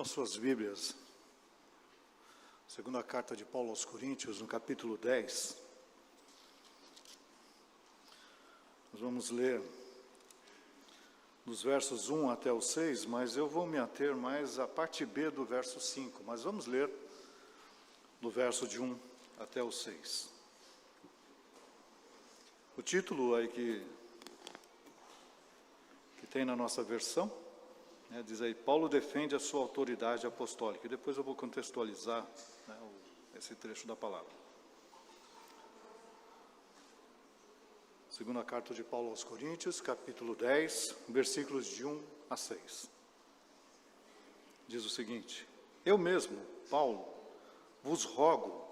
Suas Bíblias, segunda carta de Paulo aos Coríntios, no capítulo 10, nós vamos ler dos versos 1 até o 6, mas eu vou me ater mais à parte B do verso 5, mas vamos ler do verso de 1 até o 6. O título aí que tem na nossa versão, diz aí, Paulo defende a sua autoridade apostólica. E depois eu vou contextualizar esse trecho da palavra. Segunda carta de Paulo aos Coríntios, capítulo 10, versículos de 1 a 6. Diz o seguinte: Eu mesmo, Paulo, vos rogo,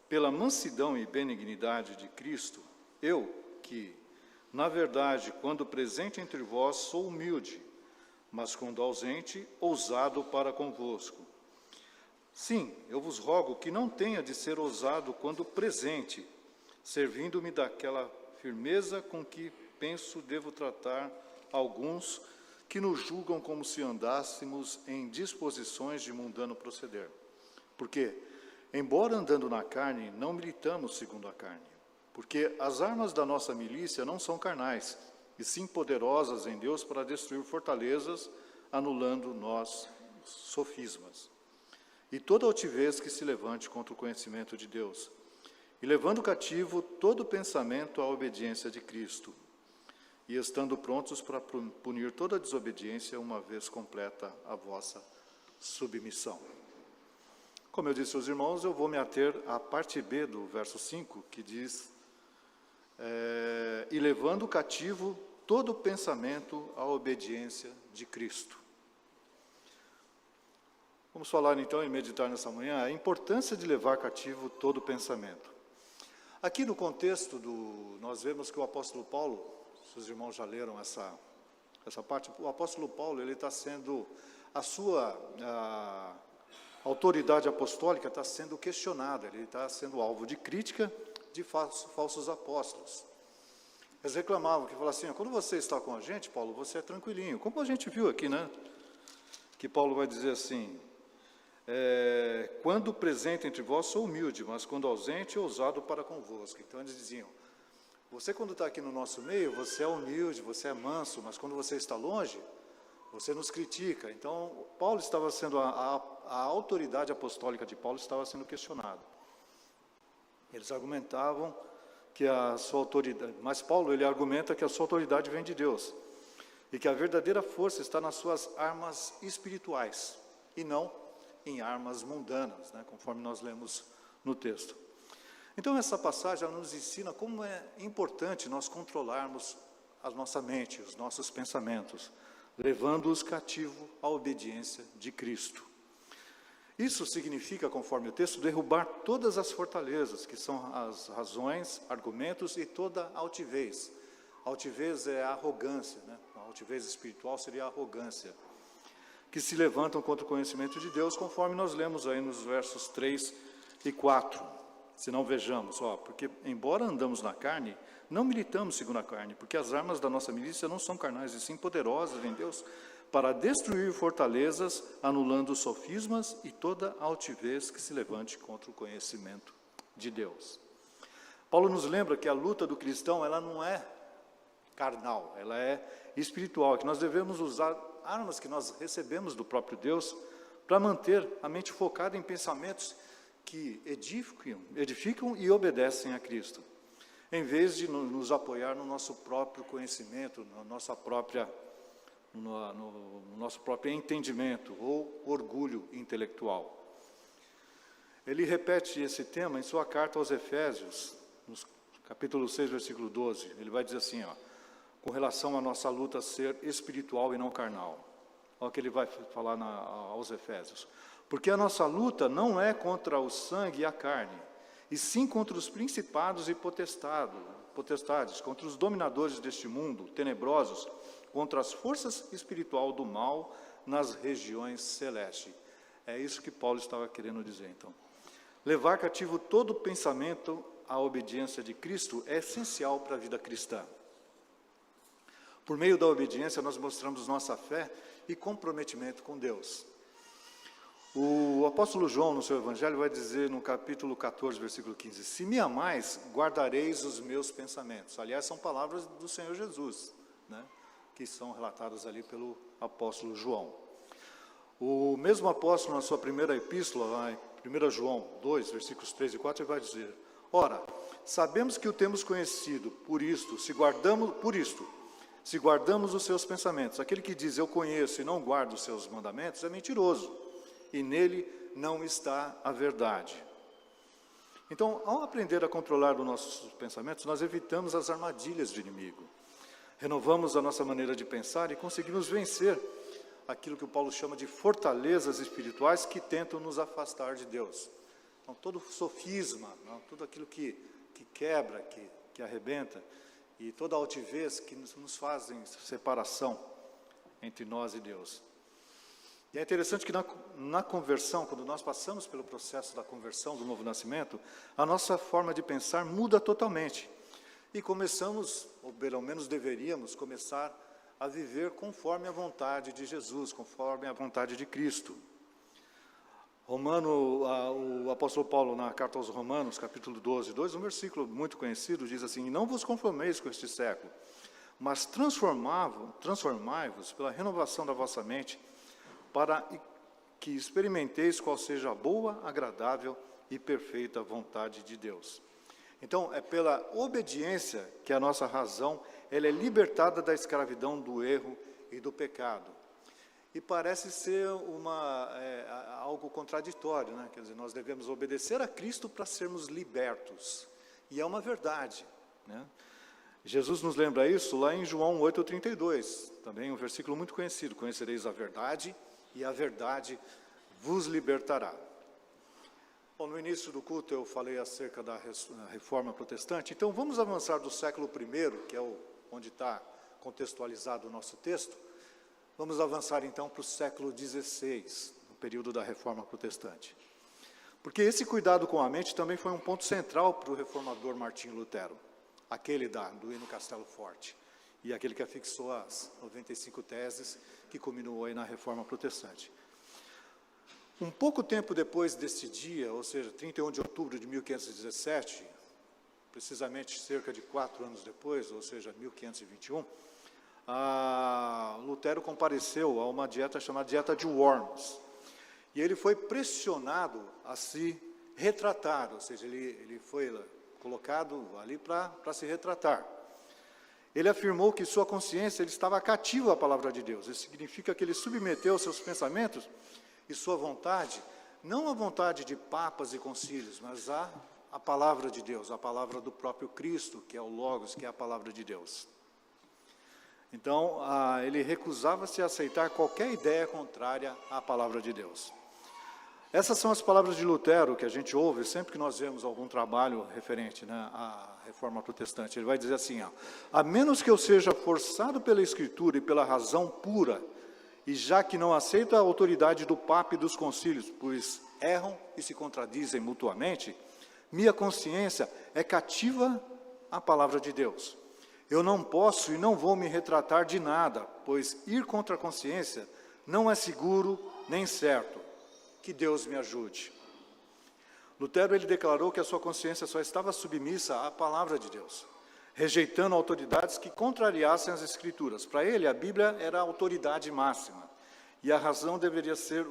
pela mansidão e benignidade de Cristo, eu que, na verdade, quando presente entre vós, sou humilde, mas quando ausente, ousado para convosco. Sim, eu vos rogo que não tenha de ser ousado quando presente, servindo-me daquela firmeza com que penso devo tratar alguns que nos julgam como se andássemos em disposições de mundano proceder. Porque, embora andando na carne, não militamos segundo a carne. Porque as armas da nossa milícia não são carnais, e sim poderosas em Deus para destruir fortalezas, anulando nós sofismas. E toda altivez que se levante contra o conhecimento de Deus, e levando cativo todo pensamento à obediência de Cristo, e estando prontos para punir toda desobediência, uma vez completa a vossa submissão. Como eu disse aos irmãos, eu vou me ater à parte B do verso 5, que diz: e levando cativo todo pensamento à obediência de Cristo. Vamos falar então e meditar nessa manhã a importância de levar cativo todo pensamento. Aqui no contexto nós vemos que o apóstolo Paulo, se os irmãos já leram essa parte, o apóstolo Paulo, ele está sendo, a sua autoridade apostólica está sendo questionada, ele está sendo alvo de crítica de falsos apóstolos. Eles reclamavam, que falavam assim: quando você está com a gente, Paulo, você é tranquilinho. Como a gente viu aqui, que Paulo vai dizer assim: quando presente entre vós, sou humilde, mas quando ausente, ousado para convosco. Então eles diziam: você quando está aqui no nosso meio, você é humilde, você é manso, mas quando você está longe, você nos critica. Então, Paulo estava sendo, a autoridade apostólica de Paulo estava sendo questionada. Eles argumentavam que a sua autoridade, mas Paulo, ele argumenta que a sua autoridade vem de Deus, e que a verdadeira força está nas suas armas espirituais, e não em armas mundanas, conforme nós lemos no texto. Então essa passagem ela nos ensina como é importante nós controlarmos a nossa mente, os nossos pensamentos, levando-os cativo à obediência de Cristo. Isso significa, conforme o texto, derrubar todas as fortalezas, que são as razões, argumentos e toda altivez. Altivez é a arrogância, A altivez espiritual seria a arrogância, que se levantam contra o conhecimento de Deus, conforme nós lemos aí nos versos 3 e 4. Se não vejamos, porque embora andamos na carne, não militamos segundo a carne, porque as armas da nossa milícia não são carnais, e sim poderosas em Deus, para destruir fortalezas, anulando sofismas e toda altivez que se levante contra o conhecimento de Deus. Paulo nos lembra que a luta do cristão, ela não é carnal, ela é espiritual, que nós devemos usar armas que nós recebemos do próprio Deus para manter a mente focada em pensamentos que edificam e obedecem a Cristo, em vez de nos apoiar no nosso próprio conhecimento, no nosso próprio entendimento ou orgulho intelectual. Ele repete esse tema em sua carta aos Efésios, no capítulo 6, versículo 12. Ele vai dizer assim, com relação à nossa luta ser espiritual e não carnal. Olha o que ele vai falar aos Efésios. Porque a nossa luta não é contra o sangue e a carne, e sim contra os principados e potestades, contra os dominadores deste mundo, tenebrosos, contra as forças espirituais do mal nas regiões celestes. É isso que Paulo estava querendo dizer, então. Levar cativo todo pensamento à obediência de Cristo é essencial para a vida cristã. Por meio da obediência, nós mostramos nossa fé e comprometimento com Deus. O apóstolo João, no seu evangelho, vai dizer no capítulo 14, versículo 15, se me amais, guardareis os meus pensamentos. Aliás, são palavras do Senhor Jesus, né, que são relatadas ali pelo apóstolo João. O mesmo apóstolo, na sua primeira epístola, lá em 1 João 2, versículos 3 e 4, ele vai dizer, ora, sabemos que o temos conhecido por isto, se guardamos os seus pensamentos. Aquele que diz, eu conheço e não guardo os seus mandamentos, é mentiroso, e nele não está a verdade. Então, ao aprender a controlar os nossos pensamentos, nós evitamos as armadilhas do inimigo. Renovamos a nossa maneira de pensar e conseguimos vencer aquilo que o Paulo chama de fortalezas espirituais que tentam nos afastar de Deus. Então, todo sofisma, tudo aquilo que quebra, que arrebenta, e toda altivez que nos fazem separação entre nós e Deus. E é interessante que na conversão, quando nós passamos pelo processo da conversão, do novo nascimento, a nossa forma de pensar muda totalmente. E começamos, ou pelo menos deveríamos começar a viver conforme a vontade de Jesus, conforme a vontade de Cristo. O apóstolo Paulo, na carta aos Romanos, capítulo 12, 2, um versículo muito conhecido, diz assim, não vos conformeis com este século, mas transformai-vos pela renovação da vossa mente, para que experimenteis qual seja a boa, agradável e perfeita vontade de Deus. Então, é pela obediência que a nossa razão ela é libertada da escravidão do erro e do pecado. E parece ser algo contraditório, né? Quer dizer, nós devemos obedecer a Cristo para sermos libertos. E é uma verdade, né? Jesus nos lembra isso lá em João 8,32, também um versículo muito conhecido, conhecereis a verdade e a verdade vos libertará. Bom, no início do culto eu falei acerca da reforma protestante, então vamos avançar do século I, que é onde está contextualizado o nosso texto, vamos avançar então para o século XVI, no período da reforma protestante. Porque esse cuidado com a mente também foi um ponto central para o reformador Martinho Lutero, aquele do hino Castelo Forte, e aquele que afixou as 95 teses que culminou aí na reforma protestante. Um pouco tempo depois desse dia, ou seja, 31 de outubro de 1517, precisamente cerca de 4 anos depois, ou seja, 1521, Lutero compareceu a uma dieta chamada dieta de Worms. E ele foi pressionado a se retratar, ou seja, ele foi colocado ali para se retratar. Ele afirmou que sua consciência ele estava cativa à palavra de Deus. Isso significa que ele submeteu seus pensamentos e sua vontade, não à vontade de papas e concílios, mas à palavra de Deus, a palavra do próprio Cristo, que é o Logos, que é a palavra de Deus. Então, ele recusava-se a aceitar qualquer ideia contrária à palavra de Deus. Essas são as palavras de Lutero que a gente ouve sempre que nós vemos algum trabalho referente, né, à reforma protestante. Ele vai dizer assim, a menos que eu seja forçado pela Escritura e pela razão pura, e já que não aceito a autoridade do Papa e dos concílios, pois erram e se contradizem mutuamente, minha consciência é cativa à palavra de Deus. Eu não posso e não vou me retratar de nada, pois ir contra a consciência não é seguro nem certo. Que Deus me ajude. Lutero ele declarou que a sua consciência só estava submissa à palavra de Deus, rejeitando autoridades que contrariassem as Escrituras. Para ele, a Bíblia era a autoridade máxima, e a razão deveria ser,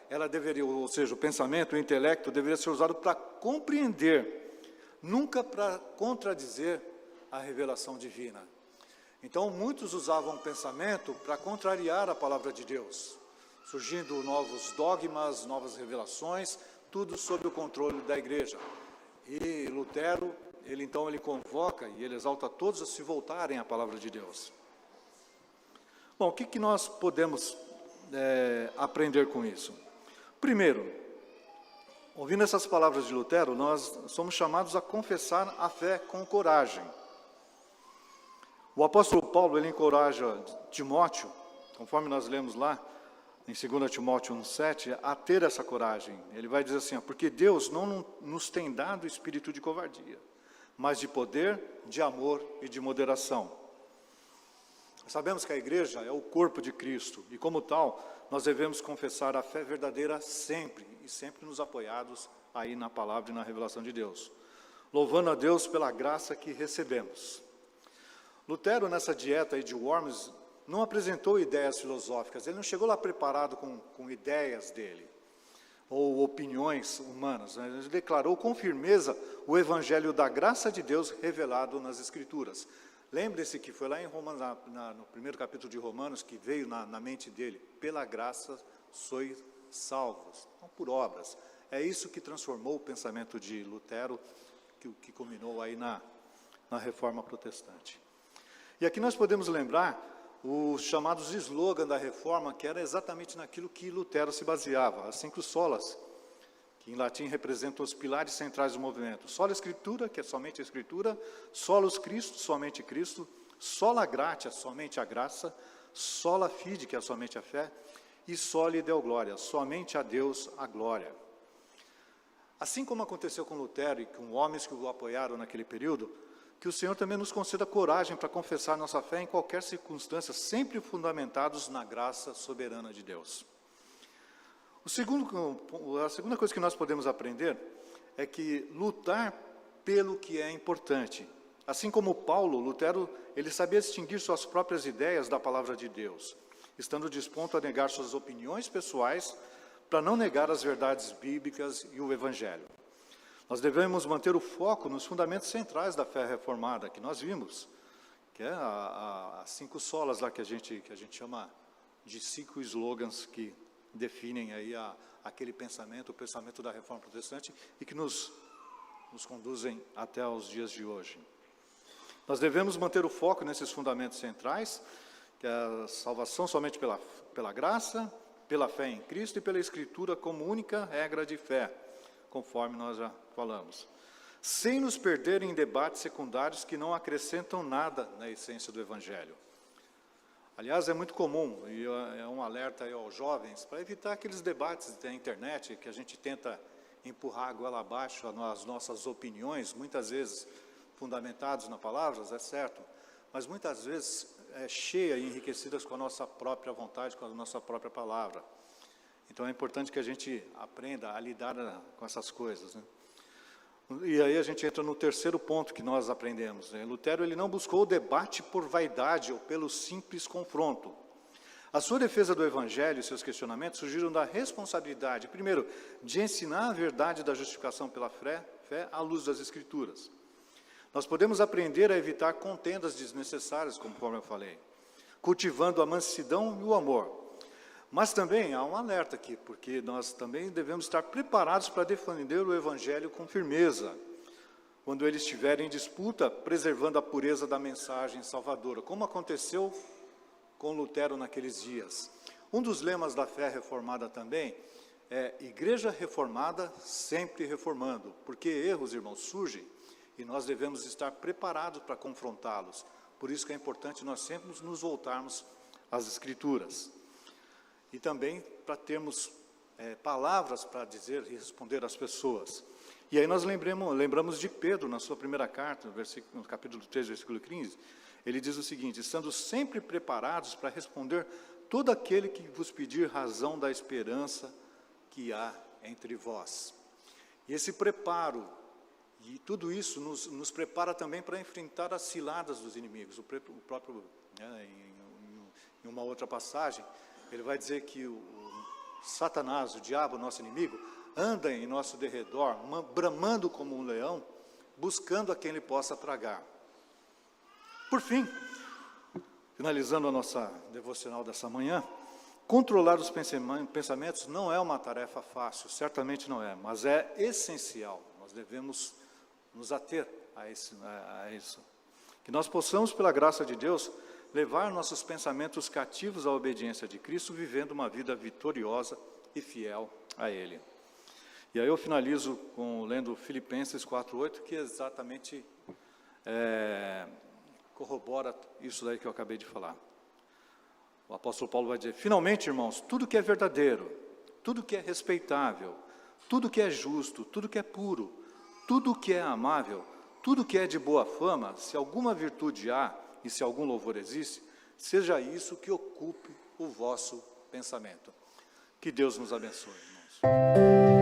ela deveria, ou seja, o pensamento, o intelecto, deveria ser usado para compreender, nunca para contradizer a revelação divina. Então, muitos usavam o pensamento para contrariar a palavra de Deus, surgindo novos dogmas, novas revelações, tudo sob o controle da igreja. E Lutero, ele convoca e ele exalta todos a se voltarem à palavra de Deus. Bom, o que nós podemos aprender com isso? Primeiro, ouvindo essas palavras de Lutero, nós somos chamados a confessar a fé com coragem. O apóstolo Paulo, ele encoraja Timóteo, conforme nós lemos lá, em 2 Timóteo 1,7, a ter essa coragem. Ele vai dizer assim, porque Deus não nos tem dado espírito de covardia, mas de poder, de amor e de moderação. Sabemos que a igreja é o corpo de Cristo, e como tal, nós devemos confessar a fé verdadeira sempre, e sempre nos apoiados aí na palavra e na revelação de Deus, louvando a Deus pela graça que recebemos. Lutero, nessa dieta aí de Worms, não apresentou ideias filosóficas, ele não chegou lá preparado com ideias dele, ou opiniões humanas, né? Ele declarou com firmeza o evangelho da graça de Deus revelado nas Escrituras. Lembre-se que foi lá em Romanos, no primeiro capítulo de Romanos, que veio na mente dele, pela graça sois salvos, não por obras. É isso que transformou o pensamento de Lutero, que culminou aí na Reforma Protestante. E aqui nós podemos lembrar os chamados slogans da Reforma, que era exatamente naquilo que Lutero se baseava, as 5 solas, que em latim representam os pilares centrais do movimento. Sola Escritura, que é somente a Escritura, Solus Christo, somente Cristo, Sola Gratia, somente a graça, Sola Fide, que é somente a fé, e Soli Deo Gloria, somente a Deus a glória. Assim como aconteceu com Lutero e com homens que o apoiaram naquele período, que o Senhor também nos conceda coragem para confessar nossa fé em qualquer circunstância, sempre fundamentados na graça soberana de Deus. A segunda coisa que nós podemos aprender é que lutar pelo que é importante. Assim como Paulo, Lutero, ele sabia distinguir suas próprias ideias da palavra de Deus, estando disposto a negar suas opiniões pessoais para não negar as verdades bíblicas e o Evangelho. Nós devemos manter o foco nos fundamentos centrais da fé reformada, que nós vimos, que é as 5 solas lá que a gente chama de 5 slogans que definem aí aquele pensamento, o pensamento da Reforma Protestante, e que nos conduzem até os dias de hoje. Nós devemos manter o foco nesses fundamentos centrais, que é a salvação somente pela graça, pela fé em Cristo e pela Escritura como única regra de fé, conforme nós já falamos, sem nos perder em debates secundários que não acrescentam nada na essência do Evangelho. Aliás, é muito comum, e é um alerta aí aos jovens, para evitar aqueles debates da internet, que a gente tenta empurrar a goela abaixo as nossas opiniões, muitas vezes fundamentadas na palavra, é certo, mas muitas vezes cheia e enriquecidas com a nossa própria vontade, com a nossa própria palavra. Então é importante que a gente aprenda a lidar com essas coisas, né? E aí a gente entra no terceiro ponto que nós aprendemos, né? Lutero, ele não buscou o debate por vaidade ou pelo simples confronto. A sua defesa do Evangelho e seus questionamentos surgiram da responsabilidade, primeiro, de ensinar a verdade da justificação pela fé à luz das Escrituras. Nós podemos aprender a evitar contendas desnecessárias, conforme eu falei, cultivando a mansidão e o amor. Mas também há um alerta aqui, porque nós também devemos estar preparados para defender o Evangelho com firmeza, quando ele estiver em disputa, preservando a pureza da mensagem salvadora, como aconteceu com Lutero naqueles dias. Um dos lemas da fé reformada também é Igreja reformada, sempre reformando, porque erros, irmãos, surgem e nós devemos estar preparados para confrontá-los. Por isso que é importante nós sempre nos voltarmos às Escrituras. E também para termos palavras para dizer e responder às pessoas. E aí nós lembramos de Pedro, na sua primeira carta, no capítulo 3, versículo 15, ele diz o seguinte: estando sempre preparados para responder todo aquele que vos pedir razão da esperança que há entre vós. E esse preparo, e tudo isso nos prepara também para enfrentar as ciladas dos inimigos. O próprio, em uma outra passagem, ele vai dizer que o Satanás, o diabo, nosso inimigo, anda em nosso derredor, bramando como um leão, buscando a quem ele possa tragar. Por fim, finalizando a nossa devocional dessa manhã, controlar os pensamentos não é uma tarefa fácil, certamente não é, mas é essencial. Nós devemos nos ater a isso. Que nós possamos, pela graça de Deus, levar nossos pensamentos cativos à obediência de Cristo, vivendo uma vida vitoriosa e fiel a Ele. E aí eu finalizo lendo Filipenses 4:8, que exatamente corrobora isso daí que eu acabei de falar. O apóstolo Paulo vai dizer: finalmente, irmãos, tudo que é verdadeiro, tudo que é respeitável, tudo que é justo, tudo que é puro, tudo que é amável, tudo que é de boa fama, se alguma virtude há e se algum louvor existe, seja isso que ocupe o vosso pensamento. Que Deus nos abençoe, irmãos.